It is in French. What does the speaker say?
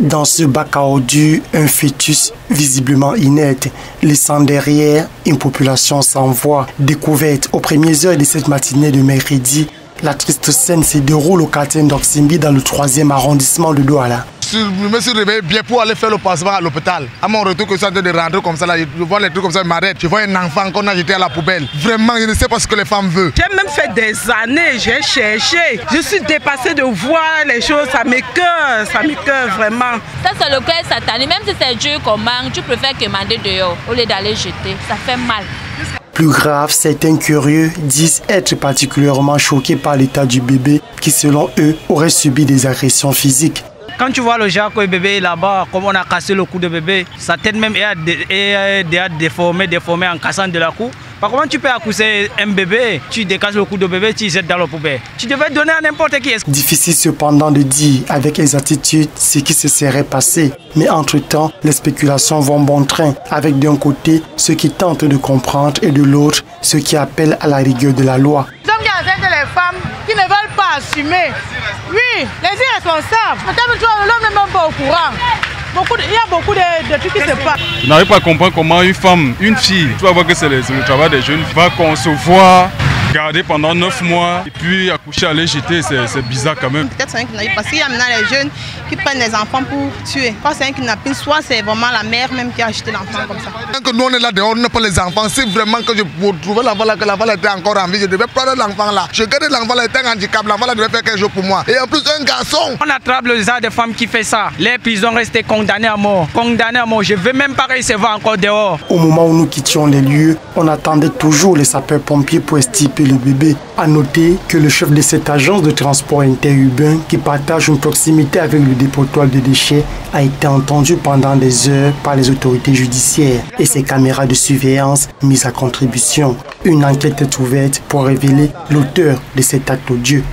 Dans ce bac à ordures, un fœtus visiblement inerte, laissant derrière une population sans voix. Découverte aux premières heures de cette matinée de mercredi, la triste scène se déroule au quartier d'Oksimbi dans le 3e arrondissement de Douala. Je me suis réveillé bien pour aller faire le passement à l'hôpital. À mon retour, que je suis en train de rentrer comme ça, là, je vois les trucs comme ça, je m'arrête. Je vois un enfant qu'on a jeté à la poubelle. Vraiment, je ne sais pas ce que les femmes veulent. J'ai même fait des années, j'ai cherché. Je suis dépassée de voir les choses, ça m'écoeure vraiment. Ça, c'est le cœur satané. Même si c'est Dieu qu'on mange, tu préfères commander dehors au lieu d'aller jeter. Ça fait mal. Plus grave, certains curieux disent être particulièrement choqués par l'état du bébé qui, selon eux, aurait subi des agressions physiques. Quand tu vois le genre que le bébé est là-bas, comme on a cassé le cou de bébé, sa tête même est déformée en cassant de la cou. Par contre, tu peux accuser un bébé, tu décasses le cou de bébé, tu le jettes dans la poubelle. Tu devais donner à n'importe qui. Difficile cependant de dire avec exactitude ce qui se serait passé. Mais entre-temps, les spéculations vont bon train, avec d'un côté ceux qui tentent de comprendre et de l'autre ceux qui appellent à la rigueur de la loi. Donc il y a les femmes qui ne veulent pas assumer. Oui, les irresponsables. Peut-être que l'homme n'est même pas au courant. Il y a beaucoup de trucs qui se passent. Je n'arrive pas à comprendre comment une femme, une fille, tu vas voir que c'est le travail des jeunes, va concevoir, garder pendant 9 mois et puis accoucher, aller jeter, c'est bizarre quand même. Peut-être c'est un kidnapping parce qu'il y a maintenant les jeunes qui prennent les enfants pour tuer. Quand c'est un kidnapping, soit c'est vraiment la mère même qui a acheté l'enfant comme ça. Tant que nous on est là dehors, on n'a pas les enfants. Si vraiment que je trouvais l'enfant là, que l'enfant était encore en vie, je devais prendre l'enfant là. Je garde l'enfant là, il était un handicap, l'enfant là devait faire quelque chose pour moi. Et en plus un garçon. On attrape le genre de femmes qui fait ça. Les prisons restent condamnées à mort. Condamnées à mort. Je ne veux même pas recevoir encore dehors. Au moment où nous quittions les lieux, on attendait toujours les sapeurs-pompiers pour extirper le bébé. A noter que le chef de cette agence de transport interurbain qui partage une proximité avec le dépotoir de déchets a été entendu pendant des heures par les autorités judiciaires et ses caméras de surveillance mises à contribution. Une enquête est ouverte pour révéler l'auteur de cet acte odieux.